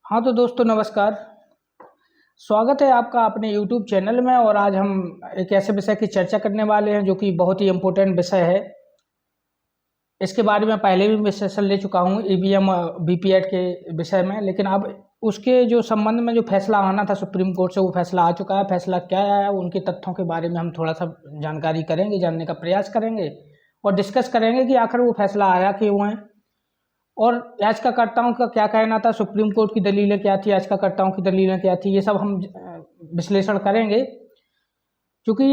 हाँ तो दोस्तों नमस्कार। स्वागत है आपका अपने YouTube चैनल में। और आज हम एक ऐसे विषय की चर्चा करने वाले हैं जो कि बहुत ही इम्पोर्टेंट विषय है। इसके बारे में पहले भी मैं सेशन ले चुका हूँ ईवीएम वीपीएट के विषय में, लेकिन अब उसके जो संबंध में जो फैसला आना था सुप्रीम कोर्ट से वो फैसला आ चुका है। फैसला क्या आया उनके तथ्यों के बारे में हम थोड़ा सा जानकारी करेंगे, जानने का प्रयास करेंगे और डिस्कस करेंगे कि आखिर वो फैसला आया क्यों है और याचिकाकर्ताओं का क्या कहना था, सुप्रीम कोर्ट की दलीलें क्या थी, याचिकाकर्ताओं की दलीलें क्या थी, ये सब हम विश्लेषण करेंगे। क्योंकि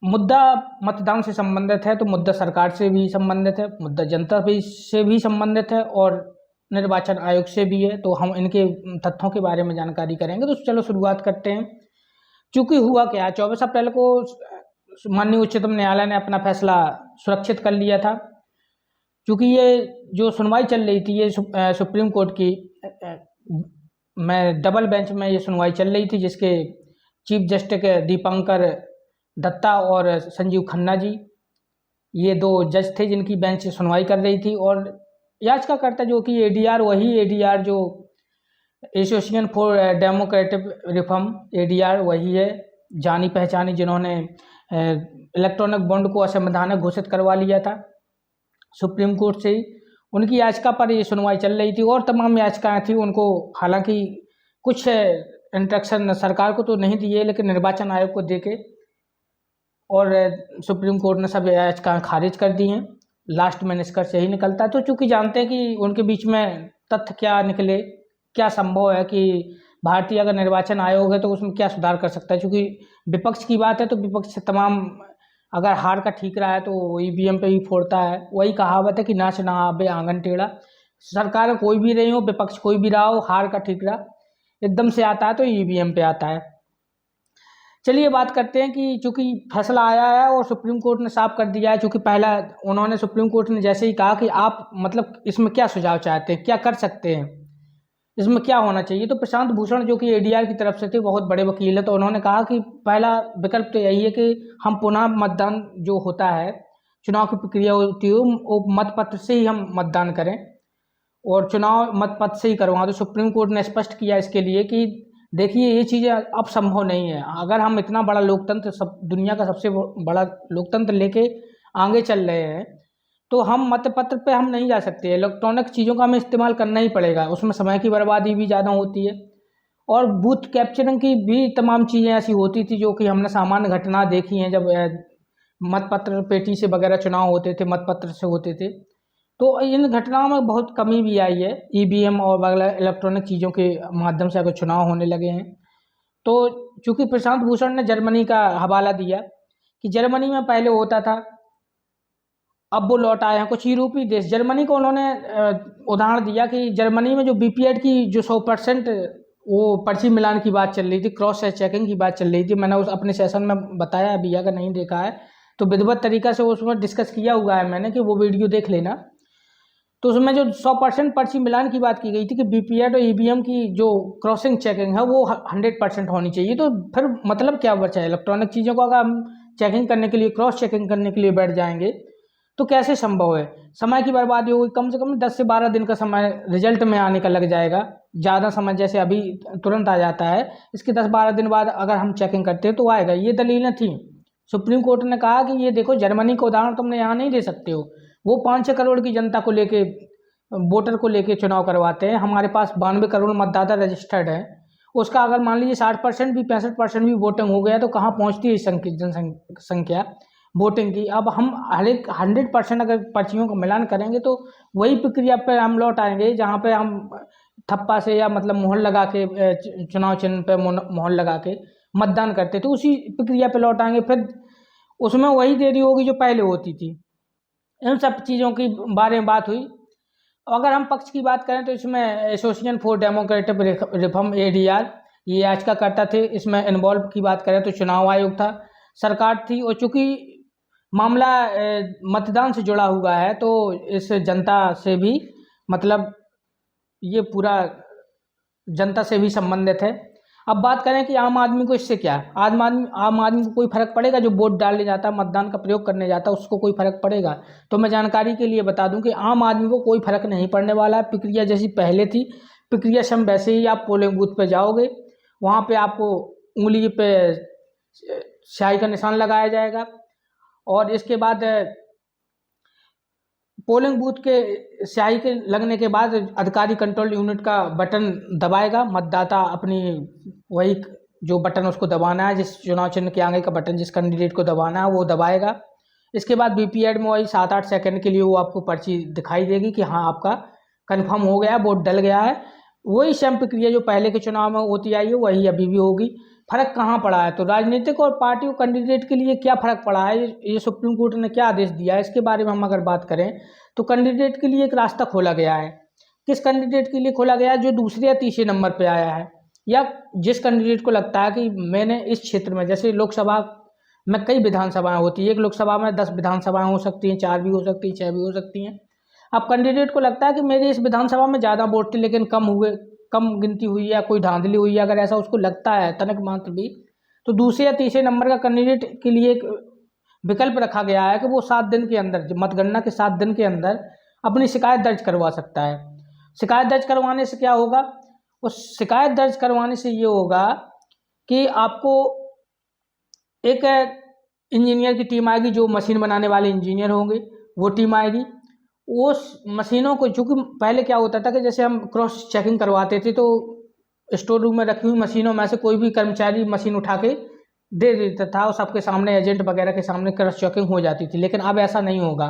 मुद्दा मतदान से संबंधित है तो मुद्दा सरकार से भी संबंधित है, मुद्दा जनता भी से भी संबंधित है और निर्वाचन आयोग से भी है। तो हम इनके तथ्यों के बारे में जानकारी करेंगे। तो चलो शुरुआत करते हैं। चूँकि हुआ क्या, 24 अप्रैल को माननीय उच्चतम न्यायालय ने अपना फैसला सुरक्षित कर लिया था। क्योंकि ये जो सुनवाई चल रही थी ये सुप्रीम कोर्ट की में डबल बेंच में ये सुनवाई चल रही थी, जिसके चीफ जस्टिस दीपंकर दत्ता और संजीव खन्ना जी, ये दो जज थे जिनकी बेंच सुनवाई कर रही थी। और याचिकाकर्ता जो कि एडीआर, वही एडीआर जो association for democratic reform, ADR वही है, जानी पहचानी, जिन्होंने इलेक्ट्रॉनिक बॉन्ड को असंवैधानिक घोषित करवा लिया था सुप्रीम कोर्ट से ही। उनकी याचिका पर ये सुनवाई चल रही थी और तमाम याचिकाएं थी उनको। हालांकि कुछ इंस्ट्रक्शन सरकार को तो नहीं दिए, लेकिन निर्वाचन आयोग को देके और सुप्रीम कोर्ट ने सब याचिकाएं खारिज कर दी हैं। लास्ट में निष्कर्ष यही निकलता है। तो चूंकि जानते हैं कि उनके बीच में तथ्य क्या निकले, क्या संभव है कि भारतीय अगर निर्वाचन आयोग है तो उसमें क्या सुधार कर सकता है। चूँकि विपक्ष की बात है तो विपक्ष से तमाम, अगर हार का ठीक रहा है तो ईवीएम पे ही फोड़ता है। वही कहावत है कि नाच ना आबे आंगन टेढ़ा। सरकार कोई भी रही हो, विपक्ष कोई भी रहा हो, हार का ठीक रहा एकदम से आता है तो ईवीएम पे आता है। चलिए बात करते हैं कि चूंकि फैसला आया है और सुप्रीम कोर्ट ने साफ कर दिया है। चूंकि पहला उन्होंने, सुप्रीम कोर्ट ने जैसे ही कहा कि आप मतलब इसमें क्या सुझाव चाहते हैं, क्या कर सकते हैं, इसमें क्या होना चाहिए। तो प्रशांत भूषण जो कि एडीआर की तरफ से थे, बहुत बड़े वकील है, तो उन्होंने कहा कि पहला विकल्प तो यही है कि हम पुनः मतदान जो होता है, चुनाव की प्रक्रिया होती है, वो मतपत्र से ही हम मतदान करें और चुनाव मतपत्र से ही करवाएं। तो सुप्रीम कोर्ट ने स्पष्ट किया इसके लिए कि देखिए ये चीज़ें अब संभव नहीं है। अगर हम इतना बड़ा लोकतंत्र, सब दुनिया का सबसे बड़ा लोकतंत्र लेके आगे चल रहे हैं तो हम मतपत्र पे हम नहीं जा सकते। इलेक्ट्रॉनिक चीज़ों का हमें इस्तेमाल करना ही पड़ेगा। उसमें समय की बर्बादी भी ज़्यादा होती है और बूथ कैप्चरिंग की भी तमाम चीज़ें ऐसी होती थी जो कि हमने सामान्य घटना देखी हैं। जब मतपत्र पेटी से वगैरह चुनाव होते थे, मतपत्र से होते थे, तो इन घटनाओं में बहुत कमी भी आई है। ईवीएम और वगैरह इलेक्ट्रॉनिक चीज़ों के माध्यम से अगर चुनाव होने लगे हैं तो चूँकि प्रशांत भूषण ने जर्मनी का हवाला दिया कि जर्मनी में पहले होता था, अब वो लौट आए हैं। कुछ यूरोपीय देश, जर्मनी को उन्होंने उदाहरण दिया कि जर्मनी में जो बीपीएड की जो 100% वो पर्ची मिलान की बात चल रही थी, क्रॉस चेकिंग की बात चल रही थी। मैंने उस अपने सेशन में बताया, अभी अगर नहीं देखा है तो विधिवत तरीका से उसमें डिस्कस किया हुआ है मैंने, कि वो वीडियो देख लेना। तो उसमें जो 100% पर्ची मिलान की बात की गई थी कि बीपीएड और ईवीएम की जो क्रॉसिंग चेकिंग है वो 100% होनी चाहिए। तो फिर मतलब क्या बचा है, इलेक्ट्रॉनिक चीज़ों को अगर हम चेकिंग करने के लिए, क्रॉस चेकिंग करने के लिए बैठ जाएंगे तो कैसे संभव है। समय की बर्बादी होगी, कम से कम 10 से 12 दिन का समय रिजल्ट में आने का लग जाएगा। ज़्यादा समय जैसे अभी तुरंत आ जाता है, इसके 10-12 दिन बाद अगर हम चेकिंग करते हैं तो आएगा। ये दलीलें थी। सुप्रीम कोर्ट ने कहा कि ये देखो, जर्मनी का उदाहरण तुमने यहाँ नहीं दे सकते हो। वो 5-6 करोड़ की जनता को लेके, वोटर को लेके चुनाव करवाते हैं। हमारे पास 92 करोड़ मतदाता रजिस्टर्ड है। उसका अगर मान लीजिए 60% भी, 65% भी वोटिंग हो गया तो कहाँ पहुँचती है जनसंख्या वोटिंग की। अब हम हर एक 100% अगर पर्चियों का मिलान करेंगे तो वही प्रक्रिया पर हम लौट आएंगे जहाँ पे हम थप्पा से या मतलब मोहर लगा के, चुनाव चिन्ह पे मोहर लगा के मतदान करते, तो उसी प्रक्रिया पे लौट आएंगे। फिर उसमें वही देरी होगी जो पहले होती थी। इन सब चीज़ों की बारे में बात हुई। अगर हम पक्ष की बात करें तो इसमें association for democratic reform, ADR, ये याचिकाकर्ता थे। इसमें इन्वॉल्व की बात करें तो चुनाव आयोग था, सरकार थी। और चूँकि मामला मतदान से जुड़ा हुआ है तो इस जनता से भी, मतलब ये पूरा जनता से भी संबंधित है। अब बात करें कि आम आदमी को इससे क्या है, आम आदमी को कोई फर्क पड़ेगा? जो वोट डालने जाता है, मतदान का प्रयोग करने जाता है, उसको कोई फर्क पड़ेगा? तो मैं जानकारी के लिए बता दूं कि आम आदमी को कोई फर्क नहीं पड़ने वाला है। प्रक्रिया जैसी पहले थी, प्रक्रिया से हम वैसे ही, आप पोलिंग बूथ पे जाओगे, वहाँ पे आपको उंगली पे स्याही का निशान लगाया जाएगा और इसके बाद पोलिंग बूथ के स्याही के लगने के बाद अधिकारी कंट्रोल यूनिट का बटन दबाएगा। मतदाता अपनी वही जो बटन उसको दबाना है, जिस चुनाव चिन्ह के आगे का बटन जिस कैंडिडेट को दबाना है वो दबाएगा। इसके बाद वीपीएड में वही 7-8 सेकंड के लिए वो आपको पर्ची दिखाई देगी कि हाँ आपका कंफर्म हो गया, वोट डल गया है। वही सेम प्रक्रिया जो पहले के चुनाव में होती आई है वही अभी भी होगी। फर्क कहाँ पड़ा है? तो राजनीतिक और पार्टी और कैंडिडेट के लिए क्या फर्क पड़ा है, ये सुप्रीम कोर्ट ने क्या आदेश दिया है, इसके बारे में हम अगर बात करें तो कैंडिडेट के लिए एक रास्ता खोला गया है। किस कैंडिडेट के लिए खोला गया है? जो दूसरे या तीसरे नंबर पे आया है, या जिस कैंडिडेट को लगता है कि मैंने इस क्षेत्र में, जैसे लोकसभा में कई विधानसभाएं होती है, एक लोकसभा में 10 विधानसभाएं हो सकती हैं, 4 भी हो सकती हैं, 6 भी हो सकती हैं। अब कैंडिडेट को लगता है कि मेरी इस विधानसभा में ज़्यादा वोट थे लेकिन कम गिनती हुई या कोई धांधली हुई है, अगर ऐसा उसको लगता है तनक मात्र भी, तो दूसरे या तीसरे नंबर का कैंडिडेट के लिए एक विकल्प रखा गया है कि वो 7 दिन के अंदर, मतगणना के 7 दिन के अंदर अपनी शिकायत दर्ज करवा सकता है। शिकायत दर्ज करवाने से क्या होगा? उस शिकायत दर्ज करवाने से ये होगा कि आपको एक इंजीनियर की टीम आएगी, जो मशीन बनाने वाले इंजीनियर होंगे वो टीम आएगी। उस मशीनों को, चूँकि पहले क्या होता था कि जैसे हम क्रॉस चेकिंग करवाते थे तो स्टोर रूम में रखी हुई मशीनों में से कोई भी कर्मचारी मशीन उठा के दे देता था और सबके सामने, एजेंट वगैरह के सामने क्रॉस चेकिंग हो जाती थी। लेकिन अब ऐसा नहीं होगा।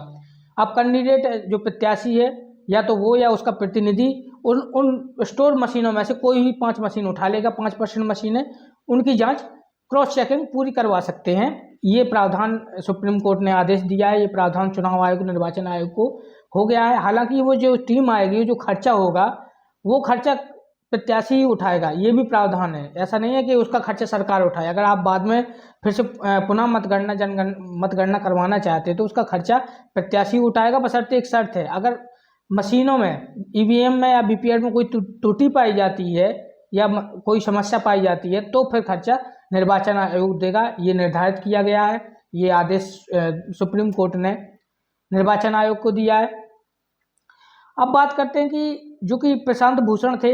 अब कैंडिडेट जो प्रत्याशी है, या तो वो या उसका प्रतिनिधि उन स्टोर मशीनों में से कोई भी 5 मशीन उठा लेगा, 5% मशीनें, उनकी जांच क्रॉस चेकिंग पूरी करवा सकते हैं। ये प्रावधान सुप्रीम कोर्ट ने आदेश दिया है, ये प्रावधान चुनाव आयोग, निर्वाचन आयोग को हो गया है। हालांकि वो जो टीम आएगी, जो खर्चा होगा, वो खर्चा प्रत्याशी ही उठाएगा, ये भी प्रावधान है। ऐसा नहीं है कि उसका खर्चा सरकार उठाए। अगर आप बाद में फिर से पुनः मतगणना करवाना चाहते हैं तो उसका खर्चा प्रत्याशी उठाएगा, बशर्ते एक शर्त है, अगर मशीनों में, ईवीएम में या वीपीएड में कोई त्रुटि पाई जाती है या कोई समस्या पाई जाती है तो फिर खर्चा निर्वाचन आयोग देगा। ये निर्धारित किया गया है, ये आदेश सुप्रीम कोर्ट ने निर्वाचन आयोग को दिया है। अब बात करते हैं कि जो कि प्रशांत भूषण थे,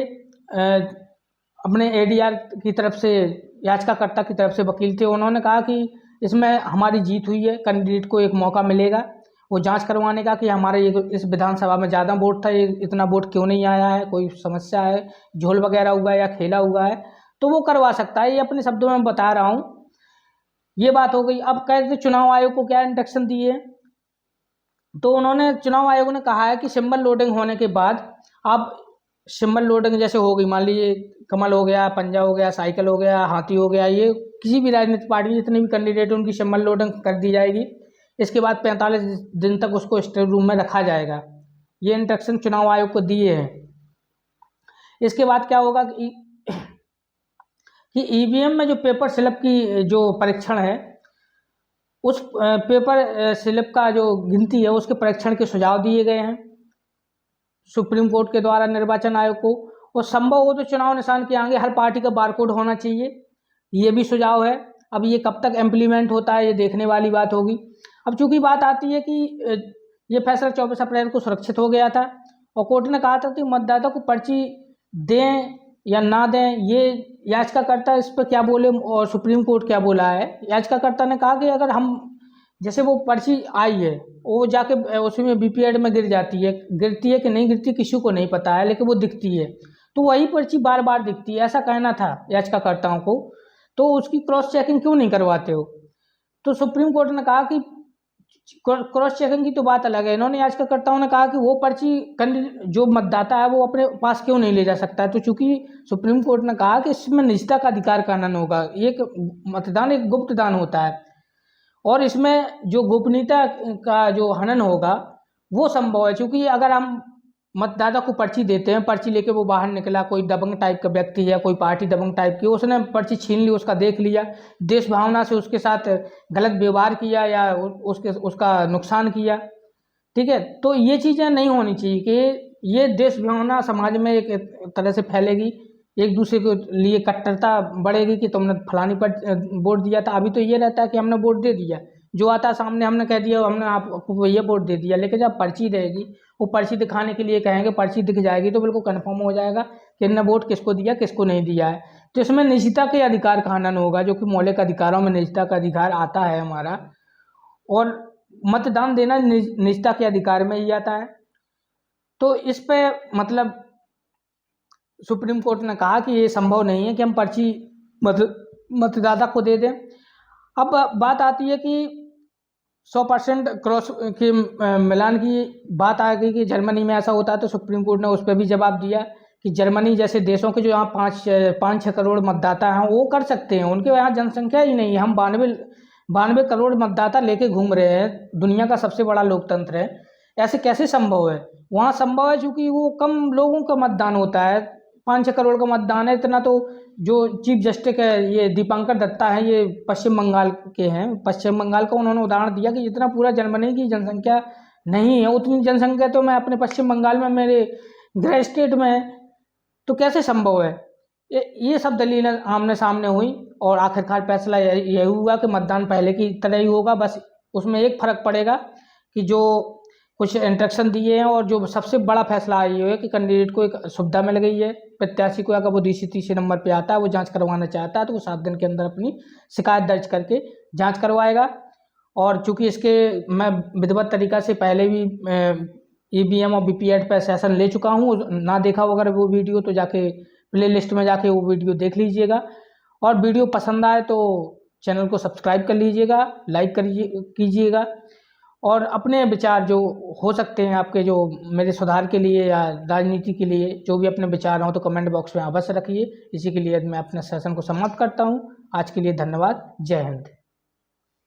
अपने एडीआर की तरफ से, याचिकाकर्ता की तरफ से वकील थे, उन्होंने कहा कि इसमें हमारी जीत हुई है, कैंडिडेट को एक मौका मिलेगा वो जांच करवाने का कि हमारे ये इस विधानसभा में ज़्यादा वोट था, ये इतना वोट क्यों नहीं आया है, कोई समस्या है, झोल वगैरह हुआ है या खेला हुआ है, तो वो करवा सकता है। ये अपने शब्दों में बता रहा हूँ। ये बात हो गई। अब कहते चुनाव आयोग को क्या इंस्ट्रक्शन दिए, तो उन्होंने, चुनाव आयोग ने कहा है कि सिंबल लोडिंग होने के बाद, आप सिंबल लोडिंग जैसे हो गई, मान लीजिए कमल हो गया, पंजा हो गया, साइकिल हो गया, हाथी हो गया, ये किसी भी राजनीतिक पार्टी जितने भी कैंडिडेट उनकी सिंबल लोडिंग कर दी जाएगी। इसके बाद 45 दिन तक उसको स्ट्रांग रूम में रखा जाएगा। ये इंस्ट्रक्शन चुनाव आयोग को दिए हैं। इसके बाद क्या होगा कि ईवीएम में जो पेपर स्लिप की जो परीक्षण है, उस पेपर स्लिप का जो गिनती है उसके परीक्षण के सुझाव दिए गए हैं सुप्रीम कोर्ट के द्वारा निर्वाचन आयोग को। और संभव हो तो चुनाव निशान के आगे हर पार्टी का बारकोड होना चाहिए, ये भी सुझाव है। अब ये कब तक इम्प्लीमेंट होता है ये देखने वाली बात होगी। अब चूंकि बात आती है कि ये फैसला 24 अप्रैल को सुरक्षित हो गया था और कोर्ट ने कहा था कि मतदाता को पर्ची दें या ना दें, ये याचिकाकर्ता इस पर क्या बोले और सुप्रीम कोर्ट क्या बोला है। याचिकाकर्ता ने कहा कि अगर हम, जैसे वो पर्ची आई है वो जाके उसमें बीपीएड में गिरती है कि नहीं गिरती किसी को नहीं पता है, लेकिन वो दिखती है, तो वही पर्ची बार बार दिखती है, ऐसा कहना था याचिकाकर्ताओं को, तो उसकी क्रॉस चेकिंग क्यों नहीं करवाते हो। तो सुप्रीम कोर्ट ने कहा कि क्रॉस चेकिंग की तो बात अलग है, इन्होंने याचिकाकर्ताओं ने कहा कि वो पर्ची जो मतदाता है वो अपने पास क्यों नहीं ले जा सकता है। तो चूंकि सुप्रीम कोर्ट ने कहा कि इसमें निजता का अधिकार का हनन होगा, एक मतदान एक गुप्त दान होता है और इसमें जो गोपनीयता का जो हनन होगा वो संभव है। क्योंकि अगर हम मतदाता को पर्ची देते हैं, पर्ची लेके वो बाहर निकला, कोई दबंग टाइप का व्यक्ति है, कोई पार्टी दबंग टाइप की, उसने पर्ची छीन ली, उसका देख लिया, देश भावना से उसके साथ गलत व्यवहार किया या उसका नुकसान किया, ठीक है, तो ये चीज़ें नहीं होनी चाहिए कि ये देश भावना समाज में एक तरह से फैलेगी, एक दूसरे के लिए कट्टरता बढ़ेगी कि तुमने फलानी पर वोट दिया था। अभी तो ये रहता है कि हमने वोट दे दिया, जो आता है सामने हमने कह दिया हमने आपको ये वोट दे दिया। लेकिन जब पर्ची रहेगी, वो पर्ची दिखाने के लिए कहेंगे, पर्ची दिख जाएगी तो बिल्कुल कन्फर्म हो जाएगा कि इनने वोट किसको दिया किसको नहीं दिया है। तो इसमें निजता के अधिकार का हनन होगा, जो कि मौलिक अधिकारों में निजता का अधिकार आता है हमारा, और मतदान देना निजता के अधिकार में ही आता है। तो इस पे मतलब सुप्रीम कोर्ट ने कहा कि ये संभव नहीं है कि हम पर्ची मतदाता को दे दें। अब बात आती है कि 100% क्रॉस के मिलान की बात आ गई कि जर्मनी में ऐसा होता है, तो सुप्रीम कोर्ट ने उस पर भी जवाब दिया कि जर्मनी जैसे देशों के जो यहाँ 5-6 करोड़ मतदाता हैं वो कर सकते हैं, उनके यहाँ जनसंख्या ही नहीं है। हम 92 करोड़ मतदाता लेके घूम रहे हैं, दुनिया का सबसे बड़ा लोकतंत्र है, ऐसे कैसे संभव है? वहाँ संभव है क्योंकि वो कम लोगों का मतदान होता है, 5-6 करोड़ का मतदान है। इतना तो जो चीफ जस्टिस है ये दीपांकर दत्ता है, ये पश्चिम बंगाल के हैं, पश्चिम बंगाल का उन्होंने उदाहरण दिया कि जितना पूरा जर्मनी की जनसंख्या नहीं है उतनी जनसंख्या तो मैं अपने पश्चिम बंगाल में मेरे गृह स्टेट में है, तो कैसे संभव है? ये सब दलीलें आमने सामने हुई और आखिरकार फैसला यही हुआ कि मतदान पहले की तरह ही होगा। बस उसमें एक फ़र्क पड़ेगा कि जो कुछ इंस्ट्रक्शन दिए हैं, और जो सबसे बड़ा फैसला ये है कि कैंडिडेट को एक सुविधा मिल गई है, प्रत्याशी को अगर वो तीसरे नंबर पे आता है, वो जांच करवाना चाहता है, तो वो 7 दिन के अंदर अपनी शिकायत दर्ज करके जांच करवाएगा। और चूंकि इसके मैं विधिवत तरीक़ा से पहले भी EVM और VVPAT पर सेशन ले चुका हूँ, ना देखा हो अगर वो वीडियो तो जाके प्ले लिस्ट में जाके वो वीडियो देख लीजिएगा। और वीडियो पसंद आए तो चैनल को सब्सक्राइब कर लीजिएगा, लाइक कीजिएगा, और अपने विचार जो हो सकते हैं आपके, जो मेरे सुधार के लिए या राजनीति के लिए जो भी अपने विचार हों, तो कमेंट बॉक्स में अवश्य रखिए। इसी के लिए मैं अपने सेशन को समाप्त करता हूँ। आज के लिए धन्यवाद। जय हिंद।